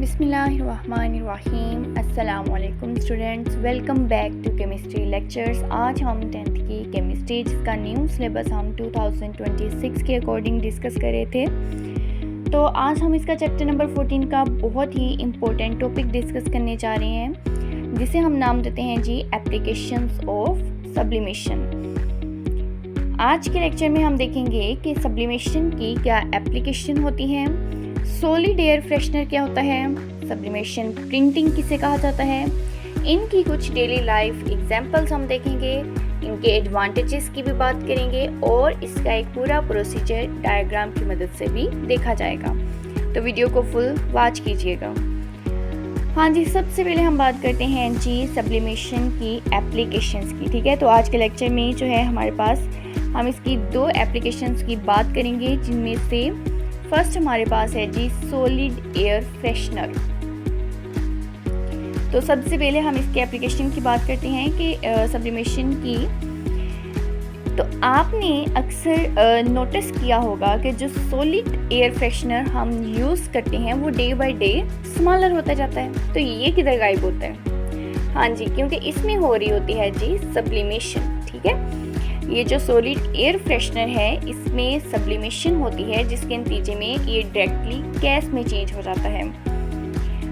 बिस्मिल्लाहिर्रहमानिर्रहीम। अस्सलामुअलैकुम students, welcome back to chemistry lectures. आज हम 10th की केमिस्ट्री जिसका न्यू सिलेबस हम 2026 के अकॉर्डिंग डिस्कस कर रहे थे। तो आज हम इसका चैप्टर नंबर 14 का बहुत ही इम्पोर्टेंट टॉपिक डिस्कस करने जा रहे हैं, जिसे हम नाम देते हैं जी एप्लीकेशंस ऑफ सब्लिमेशन। आज के लेक्चर में हम देखेंगे कि सब्लिमेशन की क्या एप्लीकेशन होती है, सॉलिड एयर फ्रेशनर क्या होता है, सब्लिमेशन प्रिंटिंग किसे कहा जाता है, इनकी कुछ डेली लाइफ एग्जांपल्स हम देखेंगे, इनके एडवांटेजेस की भी बात करेंगे और इसका एक पूरा प्रोसीजर डायग्राम की मदद से भी देखा जाएगा। तो वीडियो को फुल वॉच कीजिएगा। हाँ जी, सबसे पहले हम बात करते हैं जी सब्लिमेशन की एप्लीकेशंस की। ठीक है, तो आज के लेक्चर में जो है हमारे पास हम इसकी दो एप्लीकेशंस की बात करेंगे, जिनमें से फर्स्ट हमारे पास है जी सॉलिड एयर फ्रेशनर। तो सबसे पहले हम इसके एप्लीकेशन की बात करते हैं कि सब्लिमेशन की। तो आपने अक्सर नोटिस किया होगा कि जो सॉलिड एयर फ्रेशनर हम यूज़ करते हैं वो डे बाय डे स्मॉलर होता जाता है। तो ये किधर गायब होता है? हाँ जी, क्योंकि इसमें हो रही होती है जी सब्लिमेशन। ठीक है, ये जो सॉलिड एयर फ्रेशनर है इसमें सब्लिमेशन होती है, जिसके नतीजे में ये डायरेक्टली गैस में चेंज हो जाता है।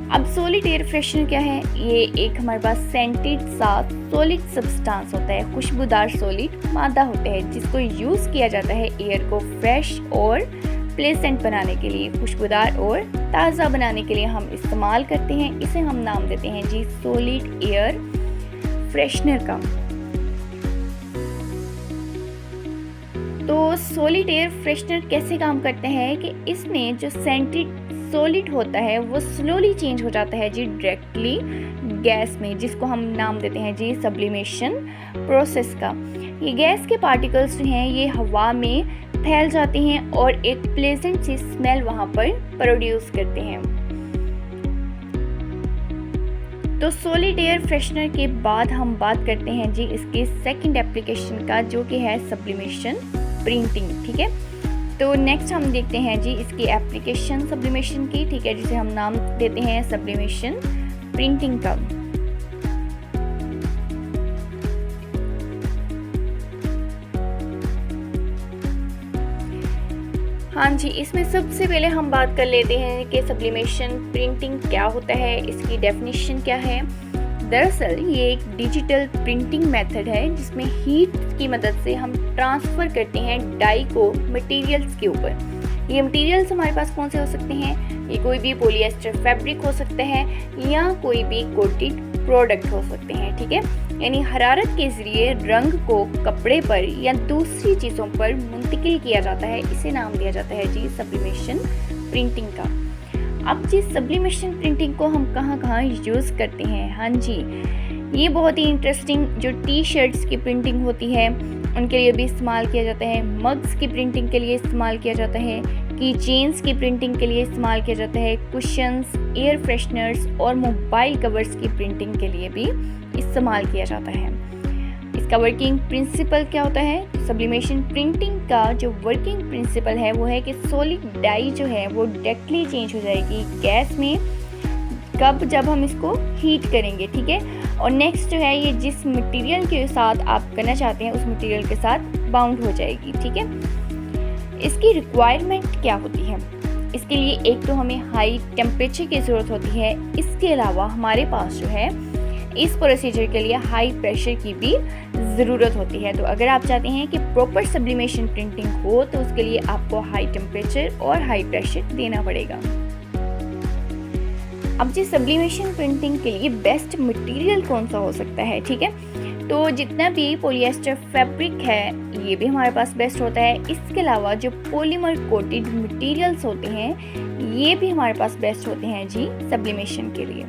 अब सॉलिड एयर फ्रेशनर क्या है? ये एक हमारे पास सेंटेड सा सॉलिड सब्सटेंस होता है, खुशबूदार सॉलिड मादा होता है, जिसको यूज़ किया जाता है एयर को फ्रेश और प्लेसेंट बनाने के लिए, खुशबूदार और ताज़ा बनाने के लिए हम इस्तेमाल करते हैं। इसे हम नाम देते हैं जी सॉलिड एयर फ्रेशनर का। तो सॉलिड एयर फ्रेशनर कैसे काम करते हैं कि इसमें जो सेंटेड सॉलिड होता है वो स्लोली चेंज हो जाता है जी डायरेक्टली गैस में, जिसको हम नाम देते हैं जी सब्लिमेशन प्रोसेस का। ये गैस के पार्टिकल्स जो हैं ये हवा में फैल जाते हैं और एक प्लेजेंट सी स्मेल वहाँ पर प्रोड्यूस करते हैं। तो सॉलिड एयर फ्रेशनर के बाद हम बात करते हैं जी इसके सेकंड एप्लीकेशन का, जो कि है सब्लिमेशन प्रिंटिंग। ठीक है, तो नेक्स्ट हम देखते हैं जी इसकी एप्लीकेशन सब्लिमेशन की। ठीक है, जिसे हम नाम देते हैं सब्लिमेशन प्रिंटिंग का। हाँ जी, इसमें सबसे पहले हम बात कर लेते हैं कि सब्लिमेशन प्रिंटिंग क्या होता है, इसकी डेफिनेशन क्या है। दरअसल ये एक डिजिटल प्रिंटिंग मेथड है, जिसमें हीट की मदद से हम ट्रांसफ़र करते हैं डाई को मटेरियल्स के ऊपर। ये मटेरियल्स हमारे पास कौन से हो सकते हैं? ये कोई भी पॉलिएस्टर फैब्रिक हो सकता है या कोई भी कोटेड प्रोडक्ट हो सकते हैं। ठीक है, यानी हरारत के ज़रिए रंग को कपड़े पर या दूसरी चीज़ों पर मुंतकिल किया जाता है। इसे नाम दिया जाता है जी सब्लिमेशन प्रिंटिंग का। अब जी सब्लिमेशन प्रिंटिंग को हम कहाँ यूज़ करते हैं? हाँ जी, ये बहुत ही इंटरेस्टिंग जो टी शर्ट्स की प्रिंटिंग होती है उनके लिए भी इस्तेमाल किया जाता है, मग्स की प्रिंटिंग के लिए इस्तेमाल किया जाता है, की चेन्स की प्रिंटिंग के लिए इस्तेमाल किया जाता है, कुशन्स, एयर फ्रेशनर्स और मोबाइल कवर्स की प्रिंटिंग के लिए भी इस्तेमाल किया जाता है। इसका वर्किंग प्रिंसिपल क्या होता है? सब्लिमेशन प्रिंटिंग का जो वर्किंग प्रिंसिपल है वो है कि सॉलिड डाई जो है वो डायरेक्टली चेंज हो जाएगी गैस में, कब? जब हम इसको हीट करेंगे। ठीक है, और नेक्स्ट जो है ये जिस मटेरियल के साथ आप करना चाहते हैं उस मटेरियल के साथ बाउंड हो जाएगी। ठीक है, इसकी रिक्वायरमेंट क्या होती है? इसके लिए एक तो हमें हाई टेम्परेचर की ज़रूरत होती है, इसके अलावा हमारे पास जो है इस प्रोसीजर के लिए हाई प्रेशर की भी ज़रूरत होती है। तो अगर आप चाहते हैं कि प्रॉपर सब्लिमेशन प्रिंटिंग हो तो उसके लिए आपको हाई टेम्परेचर और हाई प्रेशर देना पड़ेगा। अब जी सब्लिमेशन प्रिंटिंग के लिए बेस्ट मटेरियल कौन सा हो सकता है? ठीक है, तो जितना भी पॉलिएस्टर फैब्रिक है ये भी हमारे पास बेस्ट होता है। इसके अलावा जो पॉलीमर कोटेड मटेरियल्स होते हैं ये भी हमारे पास बेस्ट होते हैं जी सब्लिमेशन के लिए।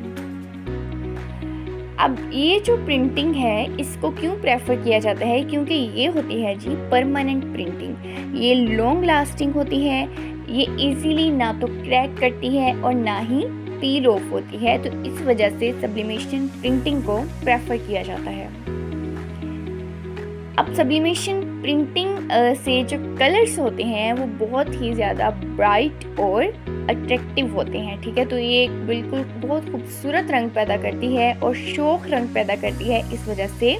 अब ये जो प्रिंटिंग है इसको क्यों प्रेफर किया जाता है? क्योंकि ये होती है जी परमानेंट प्रिंटिंग, ये लॉन्ग लास्टिंग होती है, ये इजीली ना तो क्रैक करती है और ना ही पील ऑफ होती है। तो इस वजह से सब्लिमेशन प्रिंटिंग को प्रेफर किया जाता है। अब सब्लिमेशन प्रिंटिंग से जो कलर्स होते हैं वो बहुत ही ज़्यादा ब्राइट और अट्रैक्टिव होते हैं, ठीक है। तो ये एक बिल्कुल बहुत खूबसूरत रंग पैदा करती है और शौक रंग पैदा करती है, इस वजह से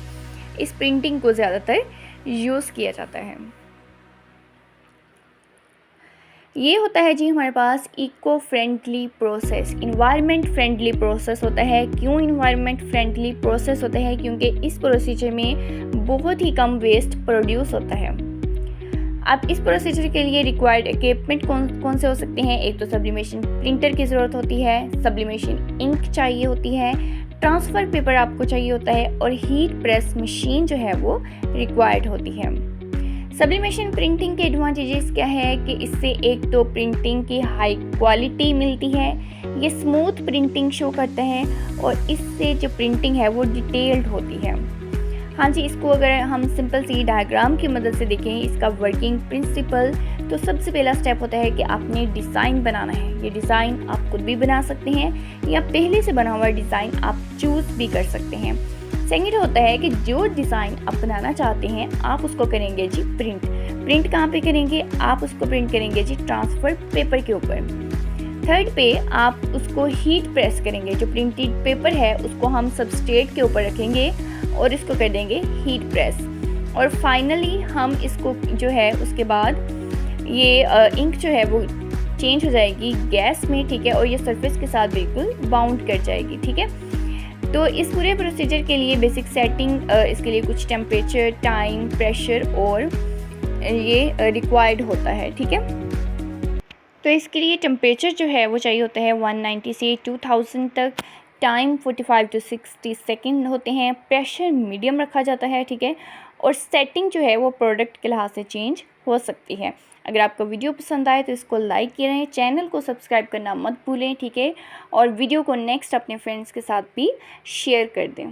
इस प्रिंटिंग को ज़्यादातर यूज़ किया जाता है। ये होता है जी हमारे पास eco friendly process, environment friendly process होता है। क्यों इन्वायरमेंट फ्रेंडली प्रोसेस होता है? क्योंकि इस प्रोसीजर में बहुत ही कम वेस्ट प्रोड्यूस होता है। अब इस प्रोसीजर के लिए रिक्वायर्ड इक्विपमेंट कौन से हो सकते हैं? एक तो सब्लिमेशन प्रिंटर की ज़रूरत होती है, सब्लिमेशन इंक चाहिए होती है, ट्रांसफ़र पेपर आपको चाहिए होता है और हीट प्रेस मशीन जो है वो रिक्वायर्ड होती है। सब्लिमेशन प्रिंटिंग के एडवांटेजेस क्या है कि इससे एक तो प्रिंटिंग की हाई क्वालिटी मिलती है, ये स्मूथ प्रिंटिंग शो करता है और इससे जो प्रिंटिंग है वो डिटेल्ड होती है। हाँ जी, इसको अगर हम सिंपल सी डायग्राम की मदद से देखें इसका वर्किंग प्रिंसिपल, तो सबसे पहला स्टेप होता है कि आपने डिज़ाइन बनाना है। ये डिज़ाइन आप खुद भी बना सकते हैं या पहले से बना हुआ डिज़ाइन आप चूज़ भी कर सकते हैं। सेकंड होता है कि जो डिज़ाइन आप बनाना चाहते हैं आप उसको करेंगे जी प्रिंट कहाँ पे करेंगे? आप उसको प्रिंट करेंगे जी ट्रांसफ़र पेपर के ऊपर। थर्ड पे आप उसको हीट प्रेस करेंगे, जो प्रिंटेड पेपर है उसको हम सबस्ट्रेट के ऊपर रखेंगे और इसको कर देंगे हीट प्रेस। और फाइनली हम इसको जो है उसके बाद ये इंक जो है वो चेंज हो जाएगी गैस में, ठीक है, और ये सरफेस के साथ बिल्कुल बाउंड कर जाएगी, ठीक है। तो इस पूरे प्रोसीजर के लिए बेसिक सेटिंग इसके लिए कुछ टेम्परेचर, टाइम, प्रेशर और ये रिक्वायर्ड होता है, ठीक है। तो इसके लिए टेम्परेचर जो है वो चाहिए होता है 190 से 2000 तक, टाइम 45 to 60 सेकेंड होते हैं, प्रेशर मीडियम रखा जाता है, ठीक है। और सेटिंग जो है वो प्रोडक्ट के लिहाज से चेंज हो सकती है। अगर आपको वीडियो पसंद आए तो इसको लाइक करें, चैनल को सब्सक्राइब करना मत भूलें, ठीक है। और वीडियो को नेक्स्ट अपने फ्रेंड्स के साथ भी शेयर कर दें।